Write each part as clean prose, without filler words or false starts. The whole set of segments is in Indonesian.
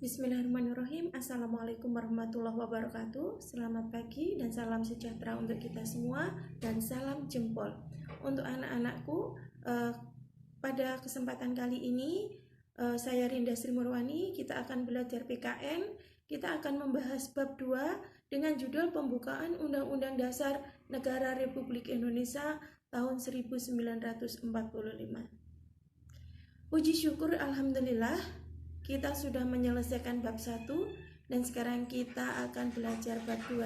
Bismillahirrahmanirrahim. Assalamualaikum warahmatullahi wabarakatuh. Selamat pagi dan salam sejahtera untuk kita semua dan salam jempol. Untuk anak-anakku, pada kesempatan kali ini saya Rinda Sri Murwani. Kita akan belajar PKN. Kita akan membahas bab 2 dengan judul Pembukaan Undang-Undang Dasar Negara Republik Indonesia tahun 1945. Puji syukur alhamdulillah, kita sudah menyelesaikan bab 1 dan sekarang kita akan belajar bab 2.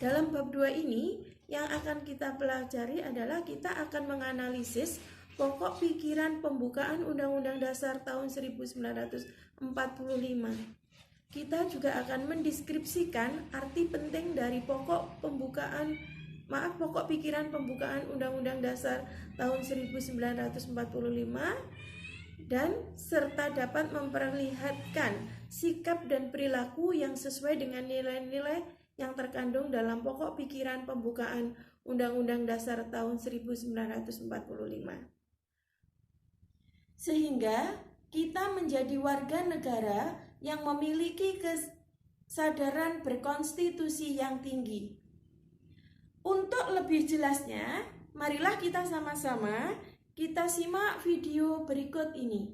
Dalam bab 2 ini yang akan kita pelajari adalah kita akan menganalisis pokok pikiran pembukaan Undang-Undang Dasar tahun 1945. Kita juga akan mendeskripsikan arti penting dari pokok pikiran pembukaan Undang-Undang Dasar tahun 1945 dan serta dapat memperlihatkan sikap dan perilaku yang sesuai dengan nilai-nilai yang terkandung dalam pokok pikiran pembukaan Undang-Undang Dasar tahun 1945. Sehingga kita menjadi warga negara yang memiliki kesadaran berkonstitusi yang tinggi. Untuk lebih jelasnya, marilah kita sama-sama kita simak video berikut ini.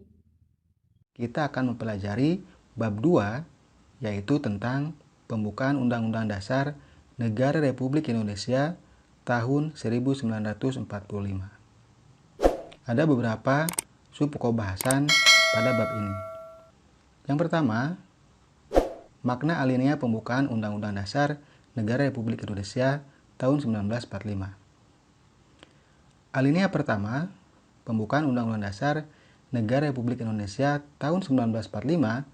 Kita akan mempelajari bab 2, yaitu tentang pembukaan Undang-Undang Dasar Negara Republik Indonesia tahun 1945. Ada beberapa subpokok bahasan pada bab ini. Yang pertama, makna alinea pembukaan Undang-Undang Dasar Negara Republik Indonesia tahun 1945. Alinea pertama, pembukaan Undang-Undang Dasar Negara Republik Indonesia tahun 1945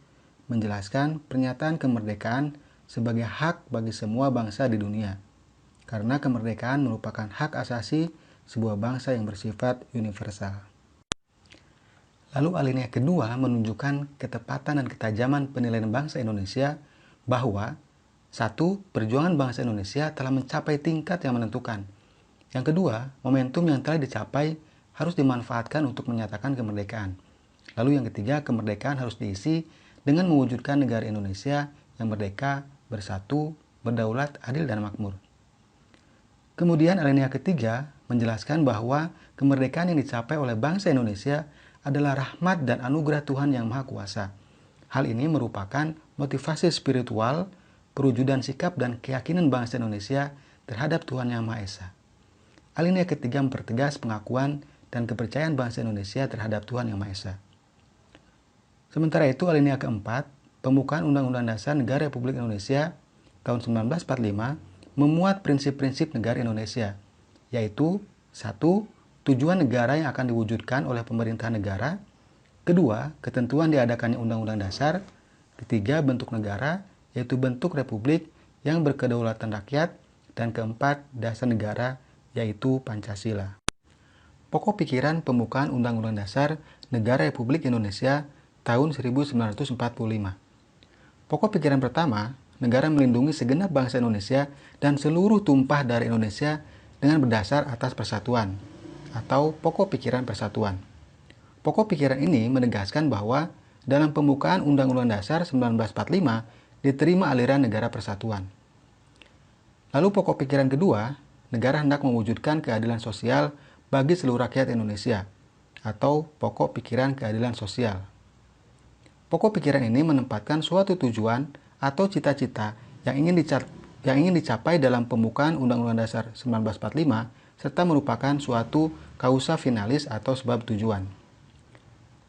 menjelaskan pernyataan kemerdekaan sebagai hak bagi semua bangsa di dunia, karena kemerdekaan merupakan hak asasi sebuah bangsa yang bersifat universal. Lalu alinea kedua menunjukkan ketepatan dan ketajaman penilaian bangsa Indonesia bahwa 1. Perjuangan bangsa Indonesia telah mencapai tingkat yang menentukan. Yang kedua, momentum yang telah dicapai harus dimanfaatkan untuk menyatakan kemerdekaan. Lalu yang ketiga, kemerdekaan harus diisi dengan mewujudkan negara Indonesia yang merdeka, bersatu, berdaulat, adil, dan makmur. Kemudian alinea ketiga menjelaskan bahwa kemerdekaan yang dicapai oleh bangsa Indonesia adalah rahmat dan anugerah Tuhan yang Maha Kuasa. Hal ini merupakan motivasi spiritual, perwujudan sikap dan keyakinan bangsa Indonesia terhadap Tuhan Yang Maha Esa. Alinea ketiga mempertegas pengakuan dan kepercayaan bangsa Indonesia terhadap Tuhan Yang Maha Esa. Sementara itu, alinea keempat, pembukaan Undang-Undang Dasar Negara Republik Indonesia tahun 1945 memuat prinsip-prinsip negara Indonesia, yaitu 1. Tujuan negara yang akan diwujudkan oleh pemerintah negara. 2. Ketentuan diadakannya Undang-Undang Dasar. 3. Bentuk negara, yaitu bentuk republik yang berkedaulatan rakyat. Dan 4. Dasar negara, yaitu Pancasila. Pokok pikiran pembukaan Undang-Undang Dasar Negara Republik Indonesia tahun 1945. Pokok pikiran pertama, negara melindungi segenap bangsa Indonesia dan seluruh tumpah darah Indonesia dengan berdasar atas persatuan, atau pokok pikiran persatuan. Pokok pikiran ini menegaskan bahwa dalam pembukaan Undang-Undang Dasar 1945 diterima aliran negara persatuan. Lalu pokok pikiran kedua, negara hendak mewujudkan keadilan sosial bagi seluruh rakyat Indonesia, atau pokok pikiran keadilan sosial. Pokok pikiran ini menempatkan suatu tujuan atau cita-cita yang ingin dicapai dalam pembukaan Undang-Undang Dasar 1945 serta merupakan suatu causa finalis atau sebab tujuan.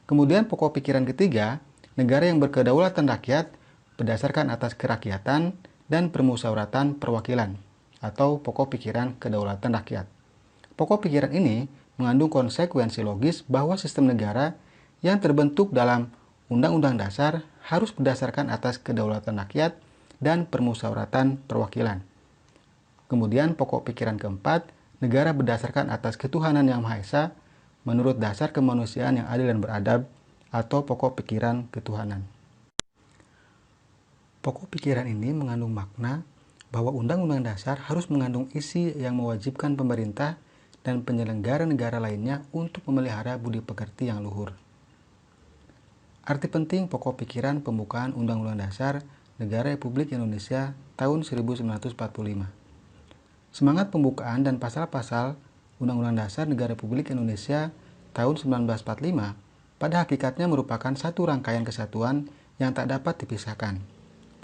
Kemudian pokok pikiran ketiga, negara yang berkedaulatan rakyat berdasarkan atas kerakyatan dan permusyawaratan perwakilan, atau pokok pikiran kedaulatan rakyat. Pokok pikiran ini mengandung konsekuensi logis bahwa sistem negara yang terbentuk dalam Undang-Undang Dasar harus berdasarkan atas kedaulatan rakyat dan permusyawaratan perwakilan. Kemudian pokok pikiran keempat, negara berdasarkan atas ketuhanan yang Maha Esa menurut dasar kemanusiaan yang adil dan beradab, atau pokok pikiran ketuhanan. Pokok pikiran ini mengandung makna bahwa Undang-Undang Dasar harus mengandung isi yang mewajibkan pemerintah dan penyelenggara negara lainnya untuk memelihara budi pekerti yang luhur. Arti penting pokok pikiran pembukaan Undang-Undang Dasar Negara Republik Indonesia tahun 1945. Semangat pembukaan dan pasal-pasal Undang-Undang Dasar Negara Republik Indonesia tahun 1945 pada hakikatnya merupakan satu rangkaian kesatuan yang tak dapat dipisahkan.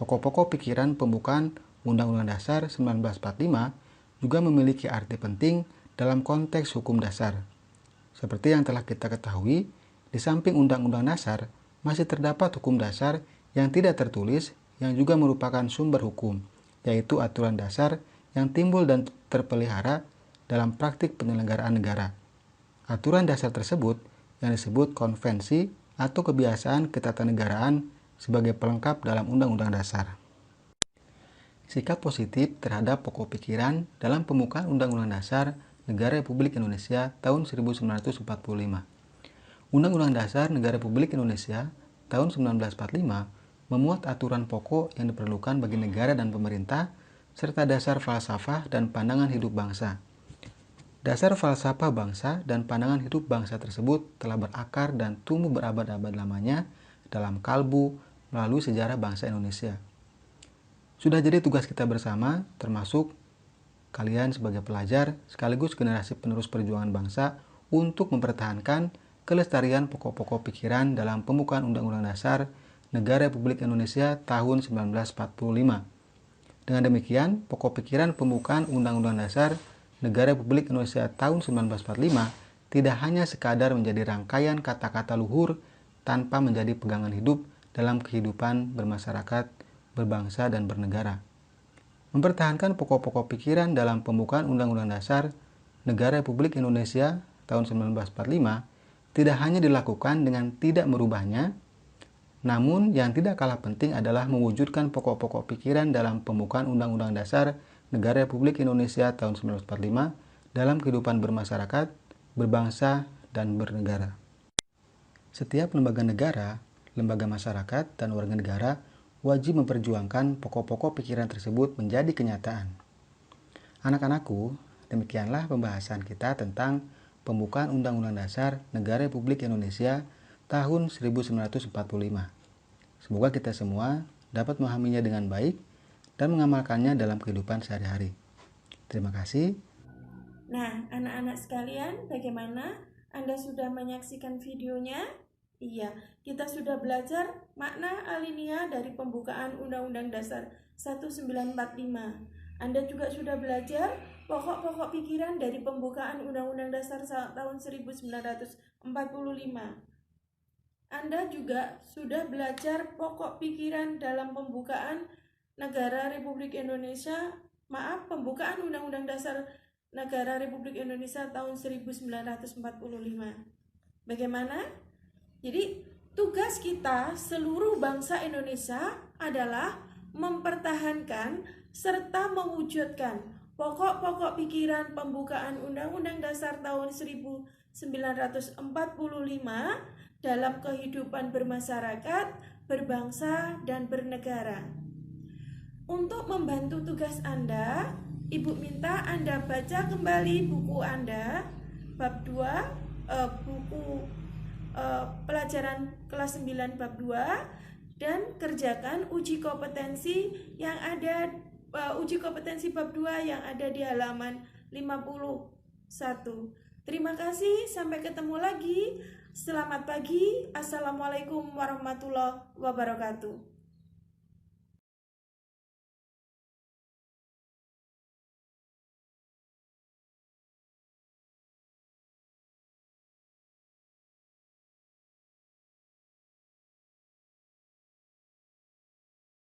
Pokok-pokok pikiran pembukaan Undang-Undang Dasar 1945 juga memiliki arti penting dalam konteks hukum dasar. Seperti yang telah kita ketahui, di samping Undang-Undang Dasar, masih terdapat hukum dasar yang tidak tertulis yang juga merupakan sumber hukum, yaitu aturan dasar yang timbul dan terpelihara dalam praktik penyelenggaraan negara. Aturan dasar tersebut yang disebut konvensi atau kebiasaan ketatanegaraan sebagai pelengkap dalam Undang-Undang Dasar. Sikap positif terhadap pokok pikiran dalam pembukaan Undang-Undang Dasar Negara Republik Indonesia tahun 1945. Undang-Undang Dasar Negara Republik Indonesia tahun 1945 memuat aturan pokok yang diperlukan bagi negara dan pemerintah, serta dasar falsafah dan pandangan hidup bangsa. Dasar falsafah bangsa dan pandangan hidup bangsa tersebut telah berakar dan tumbuh berabad-abad lamanya dalam kalbu melalui sejarah bangsa Indonesia. Sudah jadi tugas kita bersama, termasuk kalian sebagai pelajar sekaligus generasi penerus perjuangan bangsa untuk mempertahankan kelestarian pokok-pokok pikiran dalam pembukaan Undang-Undang Dasar Negara Republik Indonesia tahun 1945. Dengan demikian, pokok pikiran pembukaan Undang-Undang Dasar Negara Republik Indonesia tahun 1945 tidak hanya sekadar menjadi rangkaian kata-kata luhur tanpa menjadi pegangan hidup dalam kehidupan bermasyarakat, berbangsa, dan bernegara. Mempertahankan pokok-pokok pikiran dalam pembukaan Undang-Undang Dasar Negara Republik Indonesia tahun 1945 tidak hanya dilakukan dengan tidak merubahnya, namun yang tidak kalah penting adalah mewujudkan pokok-pokok pikiran dalam pembukaan Undang-Undang Dasar Negara Republik Indonesia tahun 1945 dalam kehidupan bermasyarakat, berbangsa, dan bernegara. Setiap lembaga negara, lembaga masyarakat, dan warga negara wajib memperjuangkan pokok-pokok pikiran tersebut menjadi kenyataan. Anak-anakku, demikianlah pembahasan kita tentang pembukaan Undang-Undang Dasar Negara Republik Indonesia tahun 1945. Semoga kita semua dapat memahaminya dengan baik dan mengamalkannya dalam kehidupan sehari-hari. Terima kasih. Nah, anak-anak sekalian, bagaimana? Anda sudah menyaksikan videonya? Iya, kita sudah belajar makna alinea dari pembukaan Undang-Undang Dasar 1945. Anda juga sudah belajar pokok-pokok pikiran dari pembukaan Undang-Undang Dasar tahun 1945. Anda juga sudah belajar pokok pikiran dalam pembukaan Negara Republik Indonesia, pembukaan Undang-Undang Dasar Negara Republik Indonesia tahun 1945. Bagaimana? Jadi, tugas kita seluruh bangsa Indonesia adalah mempertahankan serta mewujudkan pokok-pokok pikiran pembukaan Undang-Undang Dasar tahun 1945 dalam kehidupan bermasyarakat, berbangsa, dan bernegara. Untuk membantu tugas Anda, Ibu minta Anda baca kembali buku Anda, bab 2, buku pelajaran kelas 9 bab 2, dan kerjakan uji kompetensi yang ada uji kompetensi bab 2 yang ada di halaman 51. Terima kasih, sampai ketemu lagi. Selamat pagi. Assalamualaikum warahmatullahi wabarakatuh.